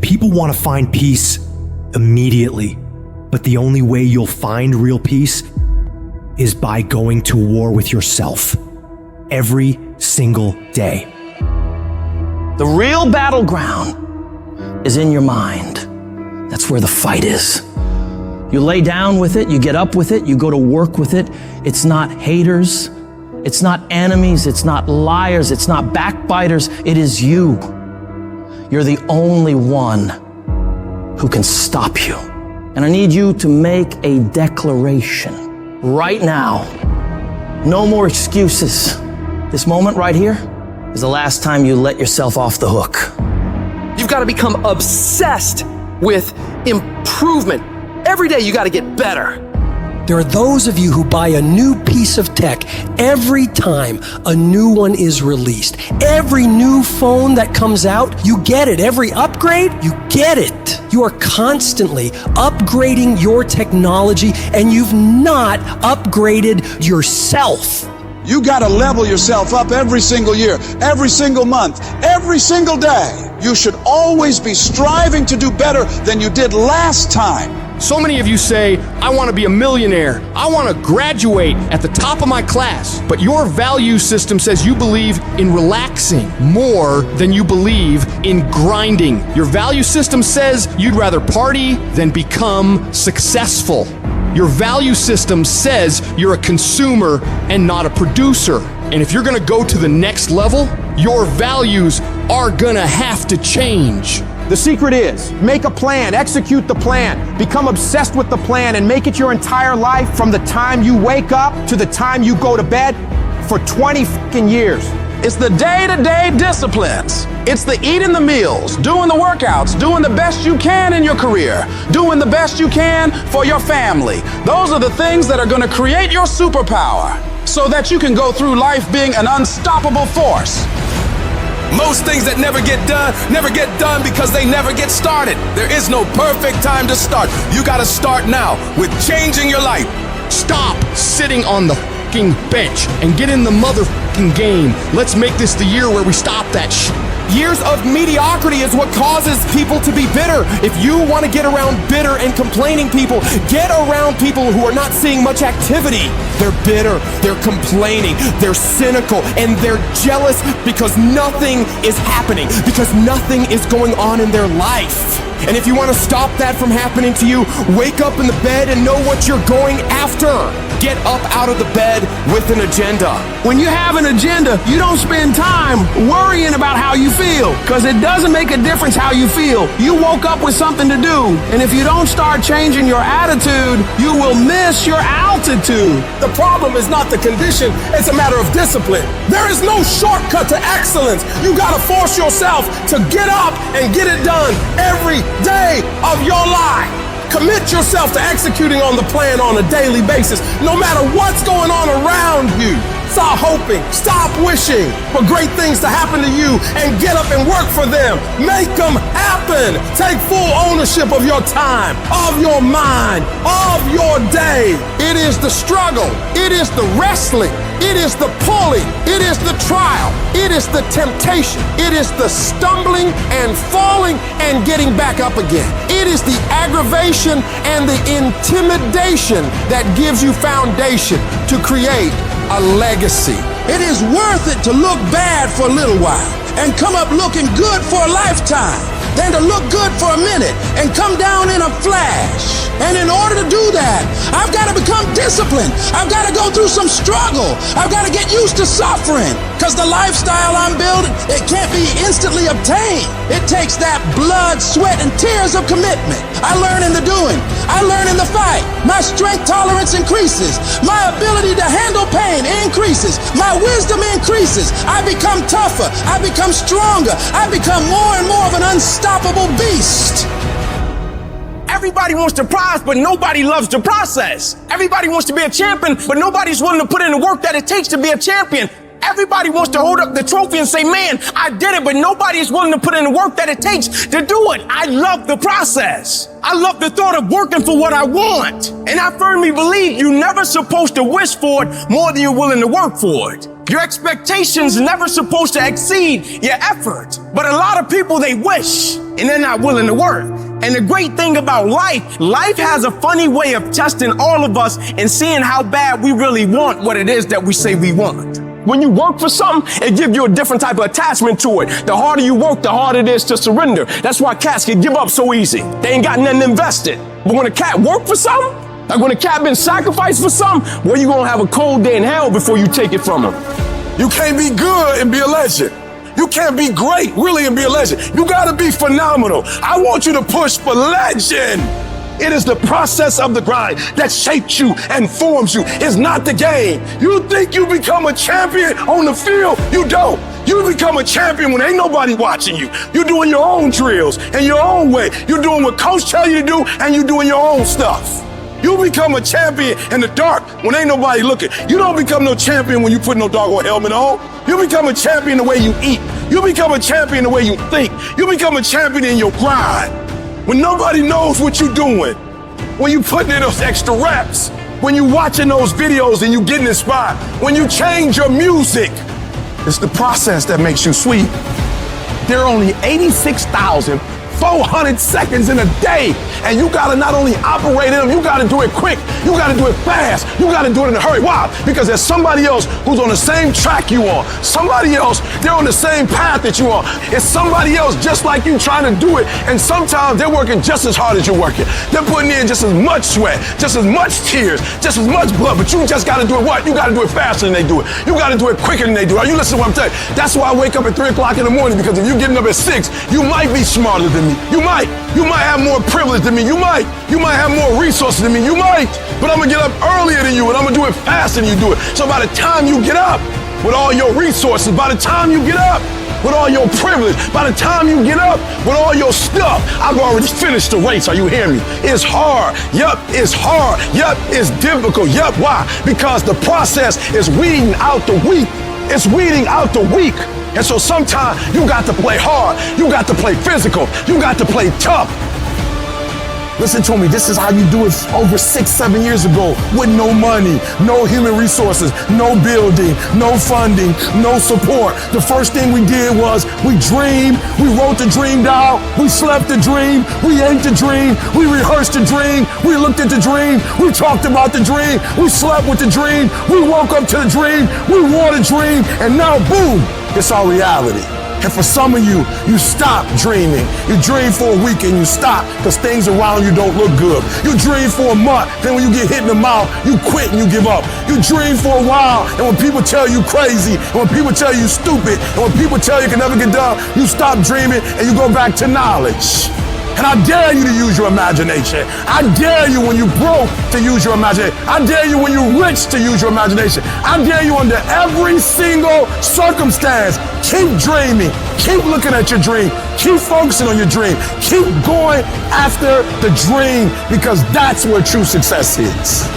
People want to find peace immediately, but the only way you'll find real peace is by going to war with yourself every single day. The real battleground is in your mind. That's where the fight is. You lay down with it, you get up with it, you go to work with it. It's not haters, it's not enemies, it's not liars, it's not backbiters, it is you. You're the only one who can stop you. And I need you to make a declaration right now. No more excuses. This moment right here is the last time you let yourself off the hook. You've got to become obsessed with improvement. Every day you got to get better. There are those of you who buy a new piece of tech every time a new one is released. Every new phone that comes out, you get it. Every upgrade, you get it. You are constantly upgrading your technology, and you've not upgraded yourself. You got to level yourself up every single year, every single month, every single day. You should always be striving to do better than you did last time. So many of you say, I want to be a millionaire. I want to graduate at the top of my class. But your value system says you believe in relaxing more than you believe in grinding. Your value system says you'd rather party than become successful. Your value system says you're a consumer and not a producer. And if you're gonna go to the next level, your values are gonna have to change. The secret is, make a plan, execute the plan, become obsessed with the plan, and make it your entire life from the time you wake up to the time you go to bed for 20 fucking years. It's the day-to-day disciplines. It's the eating the meals, doing the workouts, doing the best you can in your career, doing the best you can for your family. Those are the things that are going to create your superpower so that you can go through life being an unstoppable force. Most things that never get done because they never get started. There is no perfect time to start. You got to start now with changing your life. Stop sitting on the fucking bench and get in the motherfucking game. Let's make this the year where we stop that shit. Years of mediocrity is what causes people to be bitter. If you want to get around bitter and complaining people, get around people who are not seeing much activity. They're bitter, they're complaining, they're cynical, and they're jealous because nothing is happening, because nothing is going on in their life. And if you want to stop that from happening to you, wake up in the bed and know what you're going after. Get up out of the bed with an agenda. When you have an agenda, you don't spend time worrying about how you feel, because it doesn't make a difference how you feel. You woke up with something to do, and if you don't start changing your attitude, you will miss your altitude. The problem is not the condition, it's a matter of discipline. There is no shortcut to excellence. You gotta force yourself to get up and get it done every day of your life. Commit yourself to executing on the plan on a daily basis, no matter what's going on around you. Stop hoping, stop wishing for great things to happen to you, and get up and work for them. Make them happen. Take full ownership of your time, of your mind, of your day. It is the struggle. It is the wrestling. It is the pulling. It is the trial. It is the temptation. It is the stumbling and falling and getting back up again. It is the aggravation and the intimidation that gives you foundation to create a legacy. It is worth it to look bad for a little while and come up looking good for a lifetime than to look good for a minute and come down in a flash. And in order to do that, I've got to become disciplined. I've got to go through some struggle. I've got to get used to suffering, because the lifestyle I'm building, it can't be instantly obtained. It takes that blood, sweat, and tears of commitment. I learn in the doing. I learn in the fight. My strength tolerance increases. My ability to handle pain increases. My wisdom increases. I become tougher. I become stronger. I become more and more of an unstoppable beast. Everybody wants the prize, but nobody loves the process. Everybody wants to be a champion, but nobody's willing to put in the work that it takes to be a champion. Everybody wants to hold up the trophy and say, man, I did it, but nobody is willing to put in the work that it takes to do it. I love the process. I love the thought of working for what I want. And I firmly believe you're never supposed to wish for it more than you're willing to work for it. Your expectations never supposed to exceed your effort. But a lot of people, they wish, and they're not willing to work. And the great thing about life has a funny way of testing all of us and seeing how bad we really want what it is that we say we want. When you work for something, it gives you a different type of attachment to it. The harder you work, the harder it is to surrender. That's why cats can give up so easy. They ain't got nothing invested. But when a cat work for something, like when a cat been sacrificed for something, well, you gonna have a cold day in hell before you take it from him. You can't be good and be a legend. You can't be great, really, and be a legend. You gotta be phenomenal. I want you to push for legend. It is the process of the grind that shapes you and forms you. It's not the game. You think you become a champion on the field? You don't. You become a champion when ain't nobody watching you. You're doing your own drills in your own way. You're doing what coach tell you to do, and you're doing your own stuff. You become a champion in the dark when ain't nobody looking. You don't become no champion when you put no doggone helmet on. You become a champion the way you eat. You become a champion the way you think. You become a champion in your grind. When nobody knows what you're doing, when you putting in those extra reps, when you watching those videos and you getting inspired, when you change your music, it's the process that makes you sweet. There are only 86,400 seconds in a day, and you gotta not only operate in them, you gotta do it quick, you gotta do it fast, you gotta do it in a hurry. Why? Because there's somebody else who's on the same track you on. Somebody else, they're on the same path that you on. It's somebody else just like you trying to do it, and sometimes they're working just as hard as you're working. They're putting in just as much sweat, just as much tears, just as much blood, but you just gotta do it what? You gotta do it faster than they do it. You gotta do it quicker than they do it. Are you listening to what I'm telling you? That's why I wake up at 3 o'clock in the morning, because if you're getting up at 6, you might be smarter than me. You might have more privilege than me. You might have more resources than me. You might, but I'm gonna get up earlier than you, and I'm gonna do it faster than you do it. So by the time you get up with all your resources, by the time you get up with all your privilege, by the time you get up with all your stuff, I've already finished the race. Are you hearing me? It's hard. Yup, it's hard. Yup, it's difficult. Yup, why? Because the process is weeding out the weak. It's weeding out the weak. And so sometimes you got to play hard. You got to play physical. You got to play tough. Listen to me, this is how you do it over 6-7 years ago with no money, no human resources, no building, no funding, no support. The first thing we did was we dreamed, we wrote the dream down, we slept the dream, we ate the dream, we rehearsed the dream, we looked at the dream, we talked about the dream, we slept with the dream, we woke up to the dream, we wore the dream, and now boom, it's our reality. And for some of you, you stop dreaming. You dream for a week and you stop because things around you don't look good. You dream for a month, then when you get hit in the mouth, you quit and you give up. You dream for a while, and when people tell you crazy, and when people tell you stupid, and when people tell you can never get done, you stop dreaming and you go back to knowledge. And I dare you to use your imagination. I dare you when you're broke to use your imagination. I dare you when you're rich to use your imagination. I dare you under every single circumstance. Keep dreaming. Keep looking at your dream. Keep focusing on your dream. Keep going after the dream, because that's where true success is.